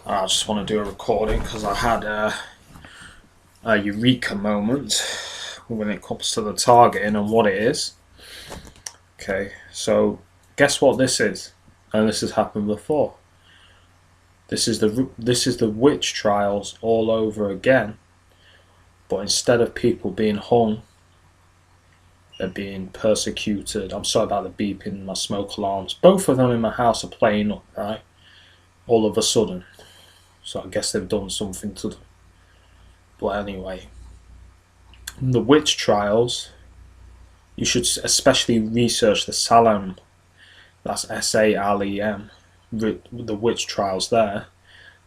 I just want to do a recording because I had a eureka moment when it comes to the targeting and what it is. Okay, so guess what this is? And this has happened before. This is the witch trials all over again, but instead of people being hung, they're being persecuted. I'm sorry about the beeping, my smoke alarms. Both of them in my house are playing up, right? All of a sudden. So I guess they've done something to them. But anyway, the witch trials, you should especially research the Salem, that's Salem, the witch trials there,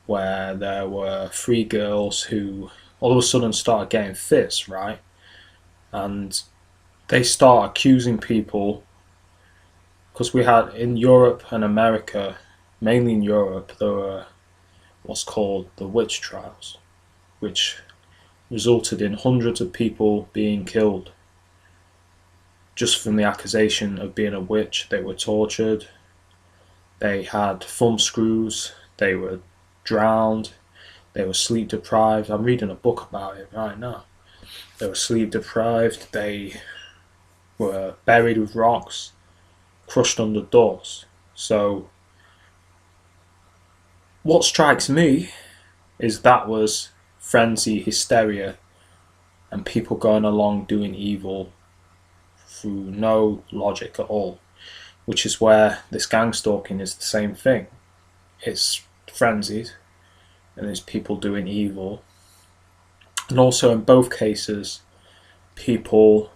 where there were three girls who all of a sudden started getting fits, right? And they start accusing people, because we had in Europe and America, mainly in Europe, there were what's called the witch trials, which resulted in hundreds of people being killed just from the accusation of being a witch. They were tortured, they had thumb screws, they were drowned, they were sleep deprived. I'm reading a book about it right now. They were sleep deprived, they were buried with rocks, crushed under doors. So what strikes me is that was frenzy, hysteria, and people going along doing evil through no logic at all, which is where this gang stalking is the same thing. It's frenzied and it's people doing evil, and also in both cases people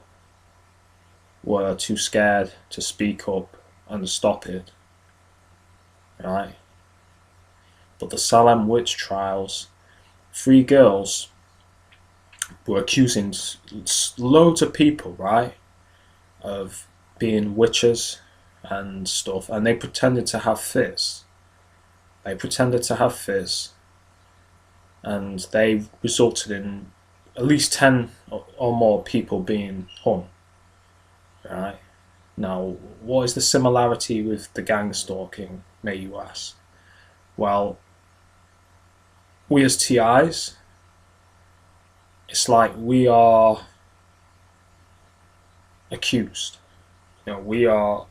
were too scared to speak up and stop it, right? But the Salem witch trials, three girls were accusing loads of people, right, of being witches and stuff, and they pretended to have fits. And they resulted in at least 10 or more people being hung, right? Now, what is the similarity with the gang stalking, may you ask? Well, we as TIs, it's like we are accused. We are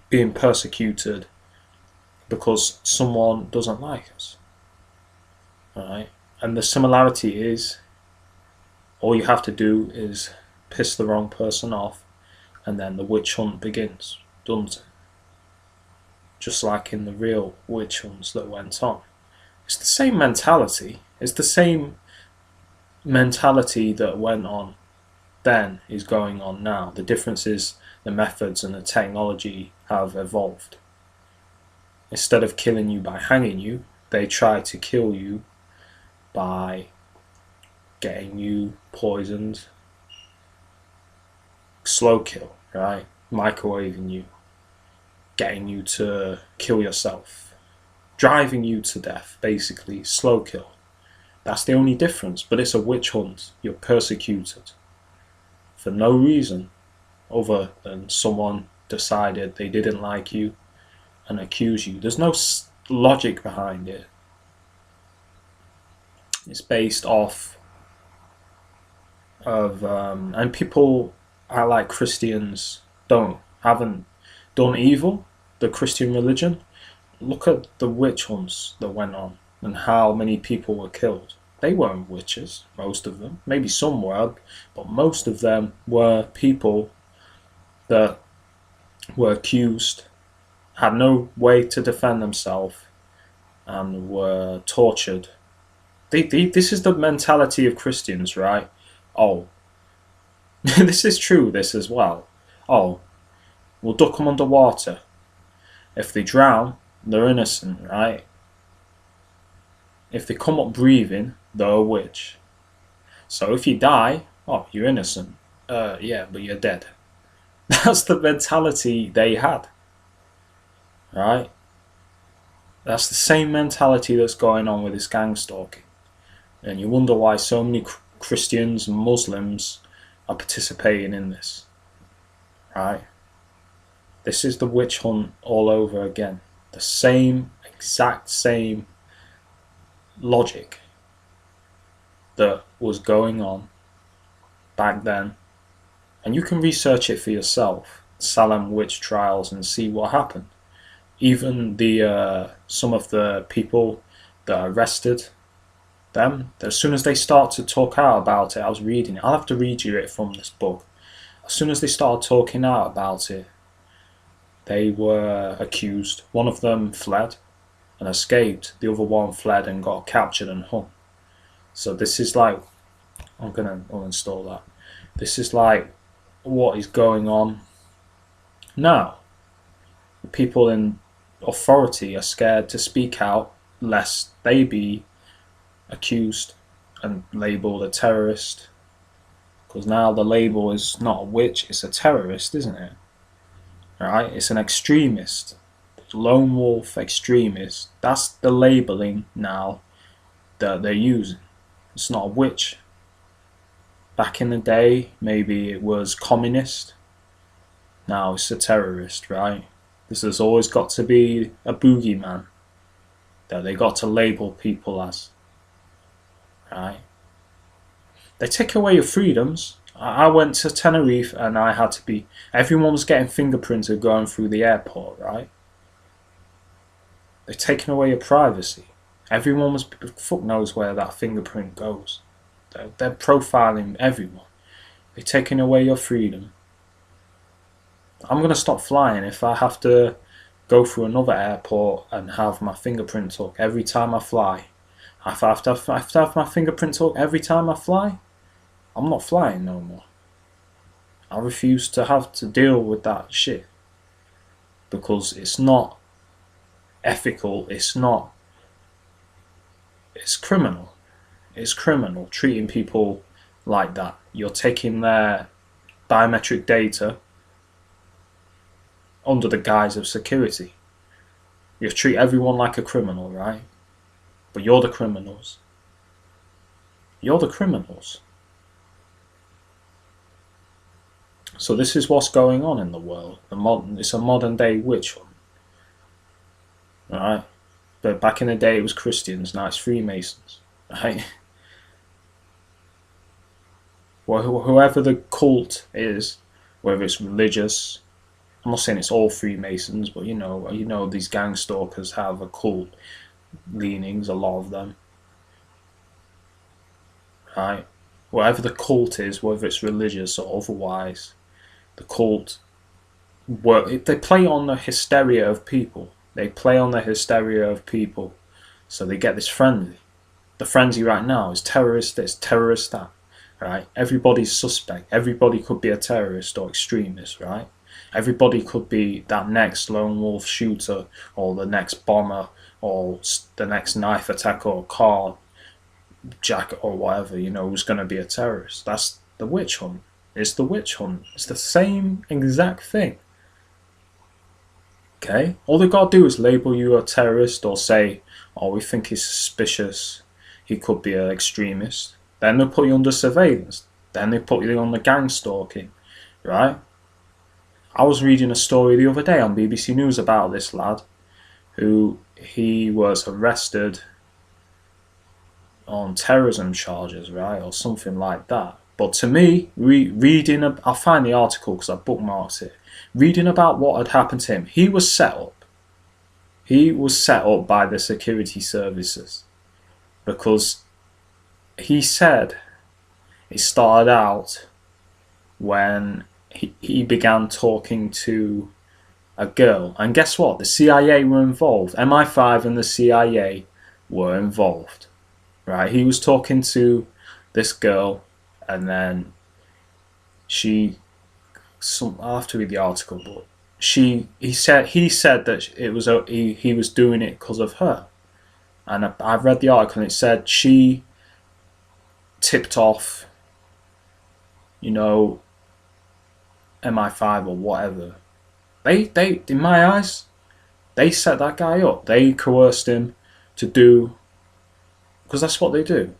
being persecuted because someone doesn't like us. Alright? And the similarity is all you have to do is piss the wrong person off and then the witch hunt begins, doesn't it? Just like in the real witch hunts that went on. It's the same mentality. It's the same mentality that went on then is going on now. The difference is the methods and the technology have evolved. Instead of killing you by hanging you, they try to kill you by getting you poisoned. Slow kill, right? Microwaving you, getting you to kill yourself, driving you to death, basically. Slow kill. That's the only difference, but it's a witch hunt. You're persecuted for no reason other than someone decided they didn't like you and accuse you. There's no logic behind it. It's based off of and people act like Christians haven't done evil. The Christian religion, look at the witch hunts that went on and how many people were killed. They weren't witches, most of them. Maybe some were, but most of them were people that were accused, had no way to defend themselves, and were tortured. This is the mentality of Christians, right? Oh, this is true, this as well. Oh, we'll duck them underwater. If they drown, they're innocent, right? If they come up breathing, they're a witch. So if you die, oh, you're innocent. Yeah, but you're dead. That's the mentality they had, right? That's the same mentality that's going on with this gang stalking. And you wonder why so many Christians and Muslims are participating in this, right? This is the witch hunt all over again. The same, exact same logic that was going on back then, and you can research it for yourself, Salem witch trials, and see what happened. Even the some of the people that arrested them, as soon as they start to talk out about it, I was reading it. I'll have to read you it from this book. As soon as they started talking out about it, they were accused. One of them fled and escaped. The other one fled and got captured and hung. So this is like, I'm gonna uninstall that. This is like what is going on now. People in authority are scared to speak out lest they be accused and labelled a terrorist, because now the label is not a witch, it's a terrorist, isn't it? Right? It's an extremist, lone wolf extremist. That's the labelling now that they're using. It's not a witch. Back in the day, maybe it was communist. Now it's a terrorist, right? This has always got to be a boogeyman that they got to label people as. Right? They take away your freedoms. I went to Tenerife and I had to be... Everyone was getting fingerprinted going through the airport, right? They're taking away your privacy. Everyone was... Fuck knows where that fingerprint goes. They're profiling everyone. They're taking away your freedom. I'm going to stop flying if I have to go through another airport and have my fingerprint took every time I fly. If I have to have my fingerprint took every time I fly, I'm not flying no more. I refuse to have to deal with that shit. Because it's not ethical, it's criminal. It's criminal treating people like that. You're taking their biometric data under the guise of security. You treat everyone like a criminal, right? But you're the criminals. You're the criminals. So this is what's going on in the world. It's a modern day witch hunt. Alright? But back in the day it was Christians, now it's Freemasons. Right? Well, whoever the cult is, whether it's religious, I'm not saying it's all Freemasons, but you know these gang stalkers have occult leanings, a lot of them. Right? Whatever the cult is, whether it's religious or otherwise, the cult they play on the hysteria of people. They play on the hysteria of people, so they get this frenzy. The frenzy right now is terrorist this, terrorist that. Right? Everybody's suspect. Everybody could be a terrorist or extremist, right? Everybody could be that next lone wolf shooter or the next bomber or the next knife attacker or car jacket or whatever, who's going to be a terrorist. That's the witch hunt. It's the witch hunt. It's the same exact thing. Okay? All they got to do is label you a terrorist or say, oh, we think he's suspicious. He could be an extremist. Then they'll put you under surveillance. Then they put you on the gang stalking. Right? I was reading a story the other day on BBC News about this lad who he was arrested on terrorism charges, right, or something like that. But to me, I'll find the article because I bookmarked it. Reading about what had happened to him, he was set up. He was set up by the security services because he said it started out when he began talking to a girl. And guess what? The CIA were involved. MI5 and the CIA were involved. Right? He was talking to this girl and then I'll have to read the article, but he said that it was he was doing it because of her. And I've read the article and it said she tipped off, MI5 or whatever. They in my eyes, they set that guy up. They coerced him to do, because that's what they do.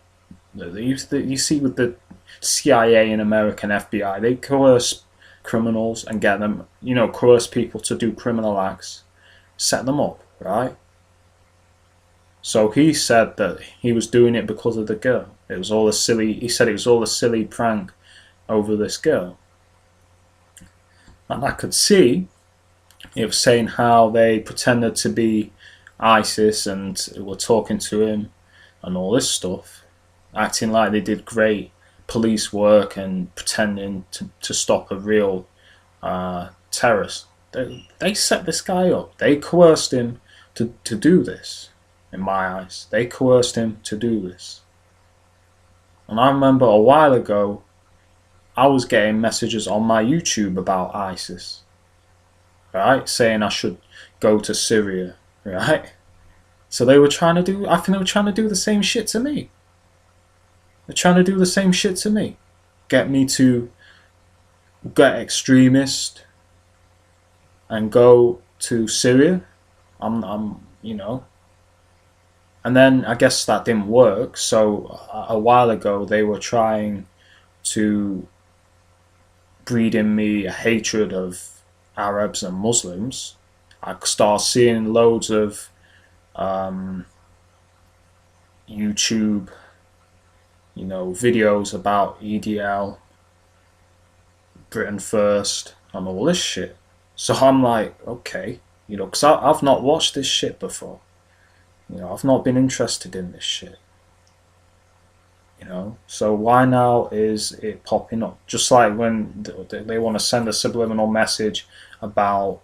You see with the CIA and American FBI, they coerce criminals and get them, coerce people to do criminal acts, set them up, right? So he said that he was doing it because of the girl. It was all a silly. He said it was all a silly prank over this girl, and I could see it was saying how they pretended to be ISIS and were talking to him and all this stuff, acting like they did great police work and pretending to stop a real terrorist. They set this guy up. They coerced him to do this. In my eyes, they coerced him to do this. And I remember a while ago, I was getting messages on my YouTube about ISIS, right, saying I should go to Syria, right. So they were trying to do. I think they were trying to do the same shit to me. They're trying to do the same shit to me. Get me to get extremist and go to Syria. I'm, you know. And then I guess that didn't work. So a while ago they were trying to breed in me a hatred of Arabs and Muslims. I started seeing loads of YouTube, videos about EDL, Britain First, and all this shit. So I'm like, okay, because I've not watched this shit before. I've not been interested in this shit. So why now is it popping up? Just like when they want to send a subliminal message about,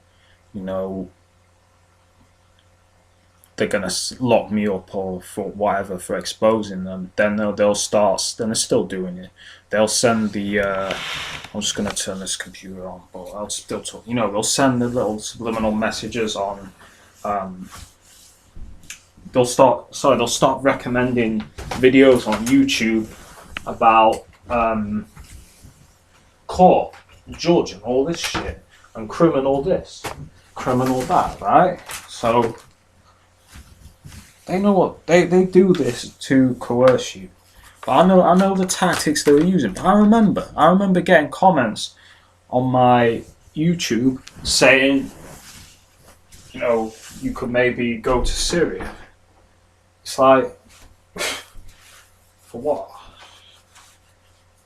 they're gonna lock me up or for whatever for exposing them. Then they'll start. Then they're still doing it. They'll send the. I'm just gonna turn this computer on, but I'll still talk. They'll send the little subliminal messages on. They'll start recommending videos on YouTube about court, judge, and all this shit, and criminal this, criminal that, right? So they know what they do this to coerce you. But I know the tactics they were using. But I remember getting comments on my YouTube saying, you could maybe go to Syria. It's like, for what?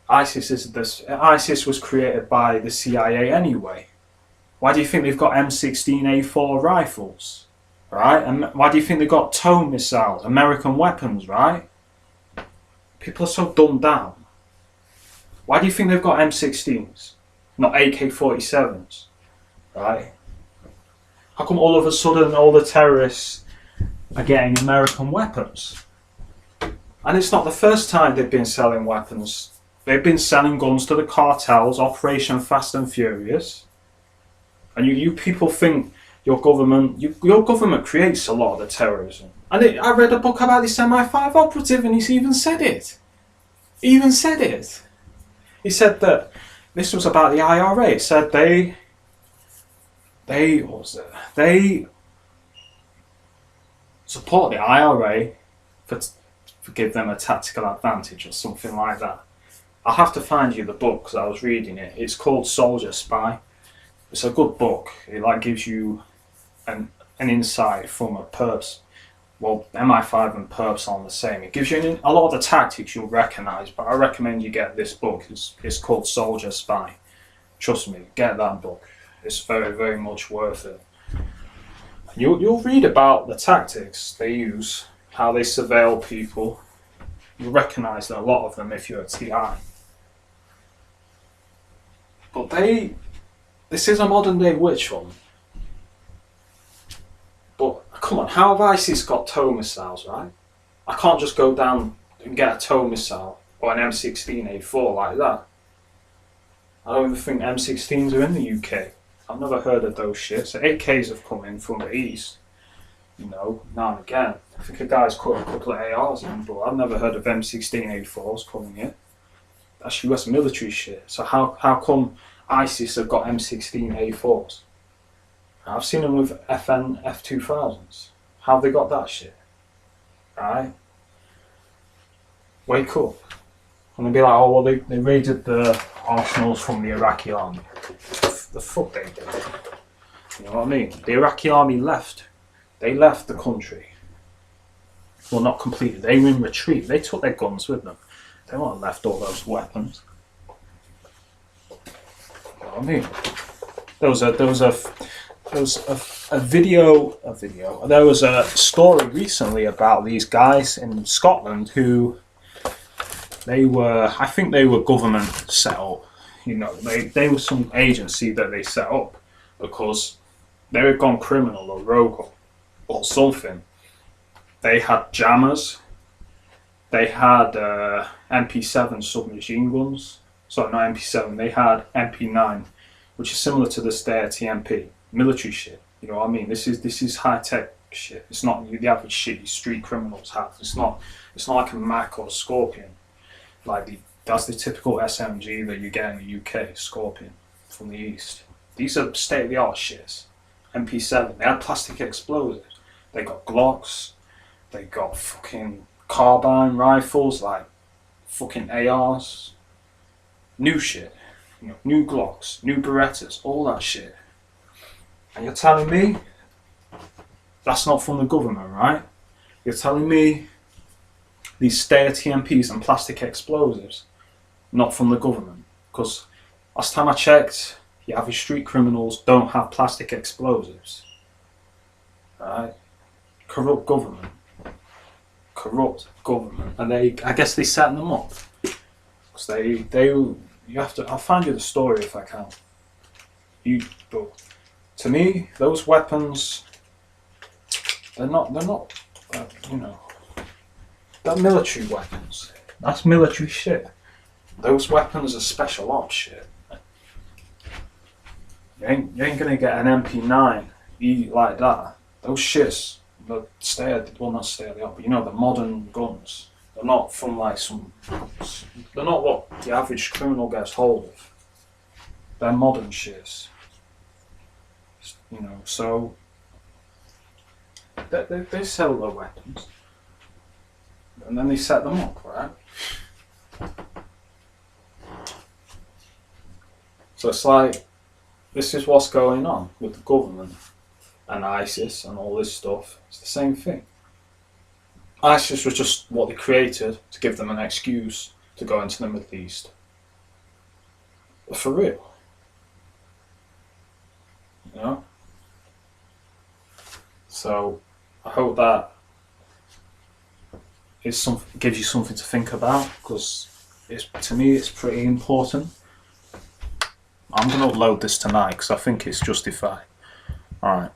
ISIS was created by the CIA anyway. Why do you think they've got M16A4 rifles, right? And why do you think they've got tow missiles, American weapons, right? People are so dumbed down. Why do you think they've got M16s, not AK-47s, right? How come all of a sudden all the terrorists are getting American weapons? And it's not the first time they've been selling weapons. They've been selling guns to the cartels, Operation Fast and Furious. And you people think your government creates a lot of the terrorism. And I read a book about this MI5 operative, and he even said it. He said that this was about the IRA. It said they support the IRA for give them a tactical advantage or something like that. I'll have to find you the book because I was reading it. It's called Soldier Spy. It's a good book. It gives you an insight from a perps. Well, MI5 and perps aren't the same. It gives you a lot of the tactics you'll recognise, but I recommend you get this book. It's called Soldier Spy. Trust me, get that book. It's very, very much worth it. You'll read about the tactics they use, how they surveil people. You'll recognise a lot of them if you're a TI. But this is a modern day witch hunt. But come on, how have ISIS got tow missiles, right? I can't just go down and get a tow missile or an M16A4 like that. I don't even think M16s are in the UK. I've never heard of those shits. AKs have come in from the east, now and again. I think a guy's cut a couple of ARs in, but I've never heard of M16A4s coming in. That's US military shit. So how come ISIS have got M16A4s? I've seen them with F2000s. How have they got that shit? Right? Wake up. And they'll be like, oh, well, they raided the arsenals from the Iraqi army. The fuck they did. You know what I mean? The Iraqi army left. They left the country. Well, not completely. They were in retreat. They took their guns with them. They wouldn't have left all those weapons. You know what I mean? There was a video. There was a story recently about these guys in Scotland who I think they were government set up. You know, they were some agency that they set up because they had gone criminal or rogue or something. They had jammers. They had MP7 submachine guns. Sorry, not MP7. They had MP9, which is similar to the Steyr TMP. Military shit. You know what I mean? This is high tech shit. It's not the average shit you street criminals have. It's not like a Mac or a Scorpion. That's the typical SMG that you get in the UK, Scorpion from the East. These are state of the art shits. MP7. They had plastic explosives. They got Glocks. They got fucking carbine rifles, like fucking ARs. New shit. You know, new Glocks, new Berettas, all that shit. And you're telling me that's not from the government, right? You're telling me these Steyr TMPs and plastic explosives, not from the government? Because last time I checked, the average street criminals don't have plastic explosives. Right? Corrupt government. And I guess they set them up. Because you have to, I'll find you the story if I can. But to me, those weapons, they're not, you know, they're military weapons. That's military shit. Those weapons are special ops shit. You ain't gonna get an MP9 like that. Those shits, not Steyr the art, but you know, the modern guns. They're not from like they're not what the average criminal gets hold of. They're modern shits. You know, so they sell their weapons. And then they set them up, right? So it's like, this is what's going on with the government and ISIS and all this stuff. It's the same thing. ISIS was just what they created to give them an excuse to go into the Middle East. But for real. You know? So, I hope that gives you something to think about, because to me it's pretty important. I'm going to upload this tonight because I think it's justified. Alright.